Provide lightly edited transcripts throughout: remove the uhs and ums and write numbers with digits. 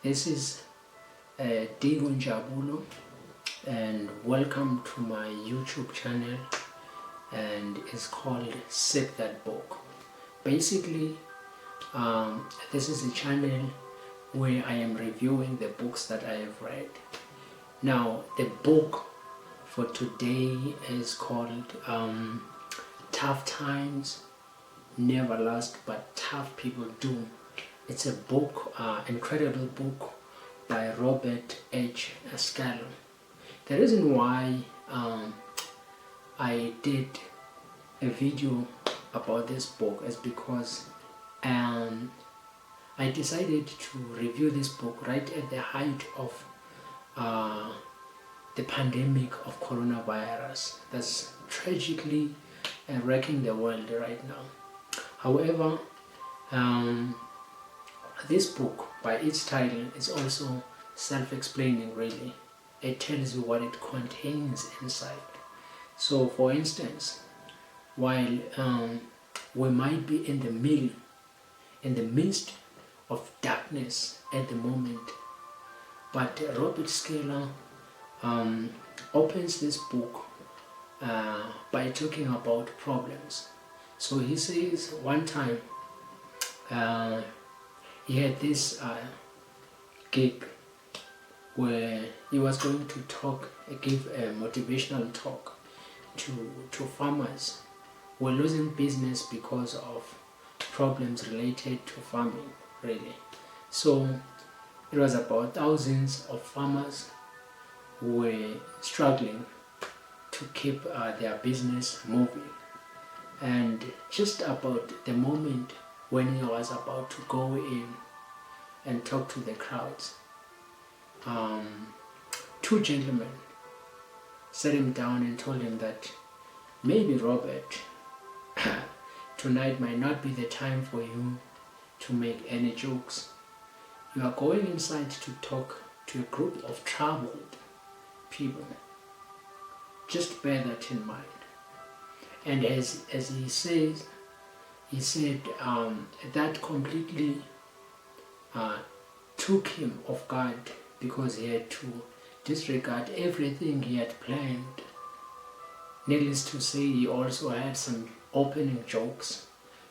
This is Diko Njabulo, and welcome to my YouTube channel, and it's called Sip That Book. Basically, this is a channel where I am reviewing the books that I have read. Now, the book for today is called Tough Times Never Last, but Tough People Do. It's a book, incredible book by Robert H. Schuller. The reason why I did a video about this book is because I decided to review this book right at the height of the pandemic of coronavirus that's tragically wrecking the world right now. However, this book, by its title, is also self-explaining really. It tells you what it contains inside. So, for instance, while we might be in the midst of darkness at the moment, but Robert Schuller opens this book by talking about problems. So he says one time he had this gig where he was going to give a motivational talk to farmers who were losing business because of problems related to farming, really. So it was about thousands of farmers who were struggling to keep their business moving. And just about the moment when he was about to go in and talk to the crowds, two gentlemen sat him down and told him that maybe, Robert, tonight might not be the time for you to make any jokes. You are going inside to talk to a group of troubled people. Just bear that in mind. And as he said that completely took him off guard, because he had to disregard everything he had planned. Needless to say, he also had some opening jokes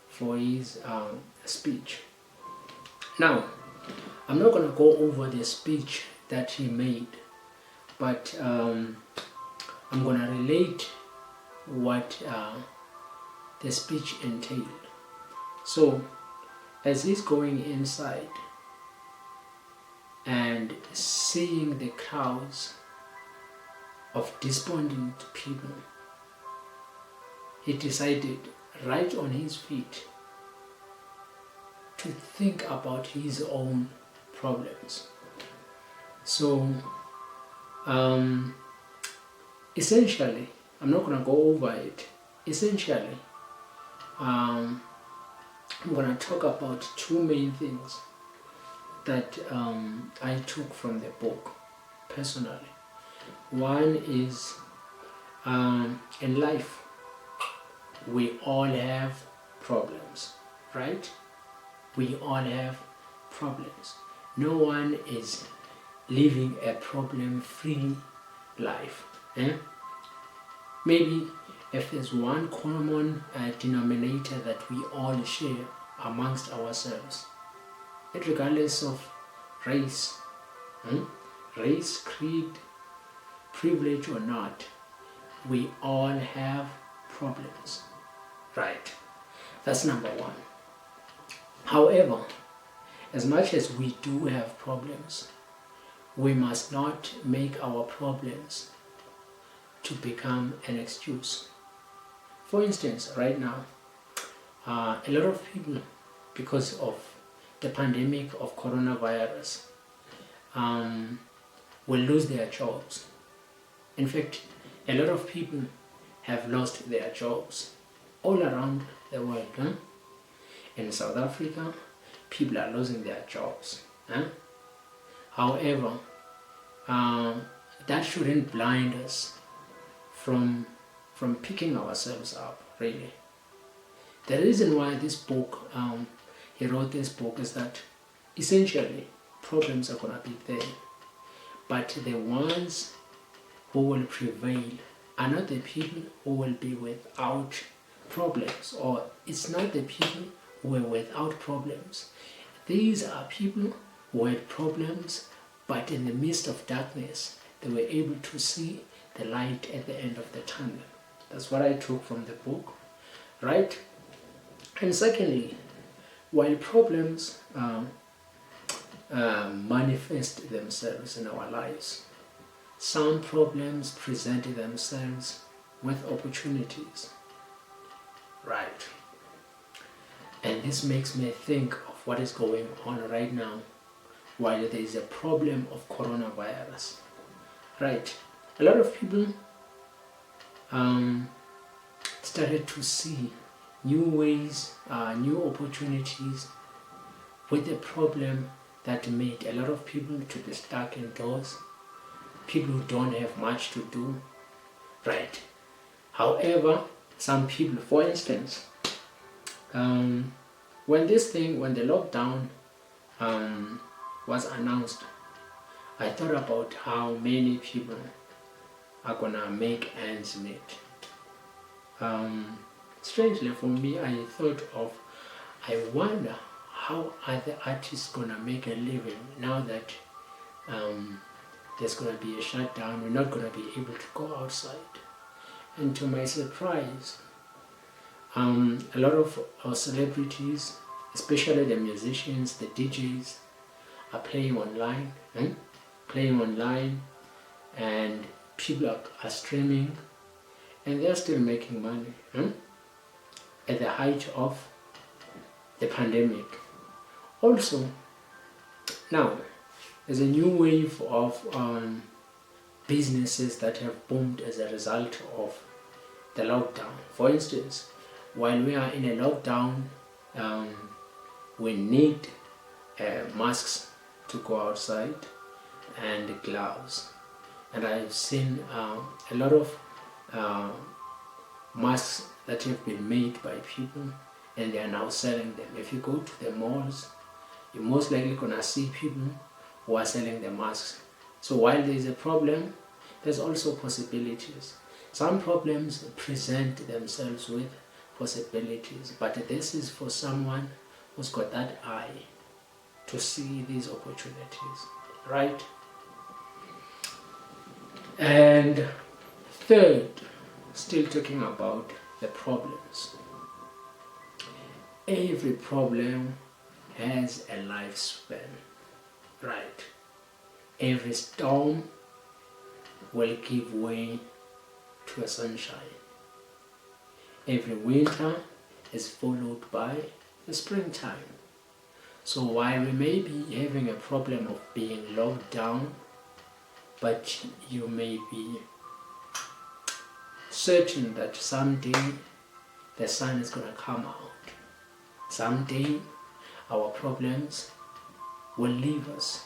for his speech. Now, I'm not going to go over the speech that he made, but I'm going to relate what the speech entailed. So, as he's going inside and seeing the crowds of despondent people, he decided right on his feet to think about his own problems. So, essentially, I'm not going to go over it. Essentially, I'm going to talk about two main things that I took from the book personally. One is, in life, we all have problems, right? We all have problems. No one is living a problem-free life. Maybe if there's one common denominator that we all share amongst ourselves, regardless of race, creed, privilege or not, we all have problems, right? That's number one. However, as much as we do have problems, we must not make our problems to become an excuse. For instance, right now, a lot of people, because of the pandemic of coronavirus, will lose their jobs. In fact, a lot of people have lost their jobs all around the world. In South Africa, people are losing their jobs. However, that shouldn't blind us from picking ourselves up, really. The reason why this book, he wrote this book, is that essentially problems are gonna be there. But the ones who will prevail are not the people who will be without problems, or it's not the people who were without problems. These are people who had problems, but in the midst of darkness, they were able to see the light at the end of the tunnel. That's what I took from the book, right? And secondly, while problems manifest themselves in our lives, some problems present themselves with opportunities, right? And this makes me think of what is going on right now while there is a problem of coronavirus, right? A lot of people started to see new ways, new opportunities with a problem that made a lot of people to be stuck indoors, people who don't have much to do, right? However, some people, for instance, when the lockdown was announced, I thought about how many people are gonna make ends meet. Strangely for me, I thought of, I wonder how are the artists gonna make a living now that there's gonna be a shutdown, we're not gonna be able to go outside. And to my surprise, a lot of our celebrities, especially the musicians, the DJs, are playing online, and people are streaming, and they're still making money at the height of the pandemic. Also, now there's a new wave of businesses that have boomed as a result of the lockdown. For instance, while we are in a lockdown, we need masks to go outside and gloves. And I've seen a lot of masks that have been made by people, and they are now selling them. If you go to the malls, you're most likely gonna see people who are selling the masks. So while there is a problem, there's also possibilities. Some problems present themselves with possibilities, but this is for someone who's got that eye to see these opportunities, right? And third, still talking about the problems. Every problem has a lifespan, right? Every storm will give way to a sunshine. Every winter is followed by the springtime. So while we may be having a problem of being locked down, but you may be certain that someday the sun is going to come out. Someday our problems will leave us.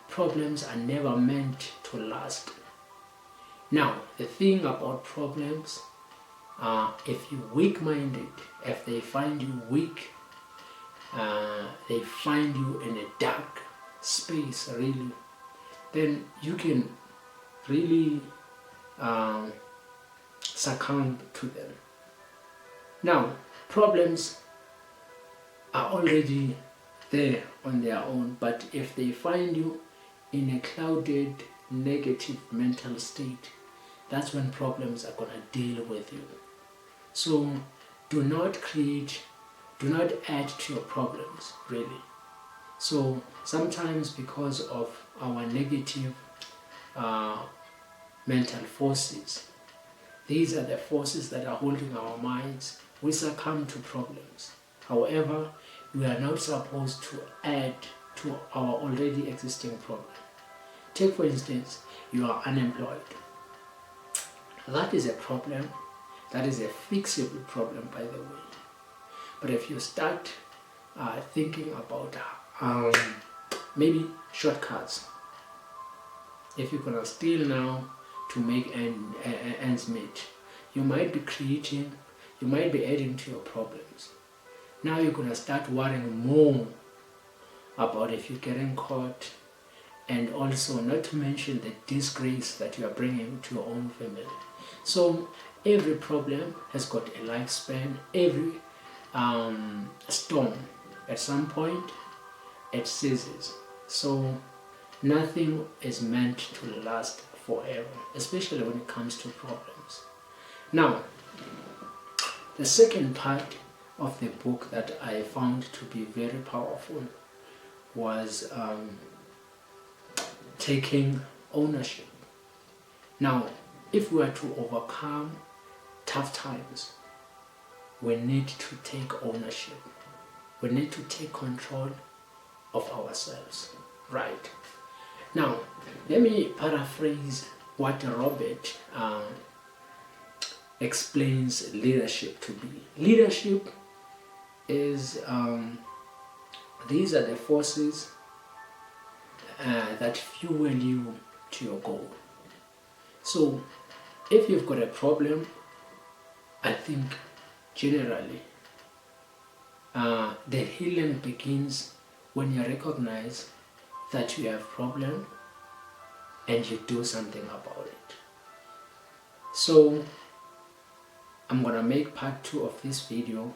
Problems are never meant to last. Now, the thing about problems, if you're weak-minded, if they find you weak, they find you in a dark space, really, then you can really succumb to them. Now, problems are already there on their own, but if they find you in a clouded, negative mental state, that's when problems are going to deal with you. So do not add to your problems, really. So sometimes because of our negative mental forces, these are the forces that are holding our minds, we succumb to problems. However, we are not supposed to add to our already existing problem. Take for instance, you are unemployed. That is a problem. That is a fixable problem, by the way. But if you start thinking about maybe shortcuts, if you're gonna steal now to make ends meet, you might be adding to your problems. Now you're gonna start worrying more about if you're getting caught, and also not to mention the disgrace that you are bringing to your own family. So every problem has got a lifespan. Every storm, at some point, it ceases. So nothing is meant to last forever, especially when it comes to problems. Now, the second part of the book that I found to be very powerful was taking ownership. Now, if we are to overcome tough times, we need to take ownership. We need to take control of ourselves. Right. Now, let me paraphrase what Robert explains leadership to be. Leadership is, these are the forces that fuel you to your goal. So, if you've got a problem, I think generally the healing begins when you recognize that you have a problem and you do something about it. So I'm gonna make part 2 of this video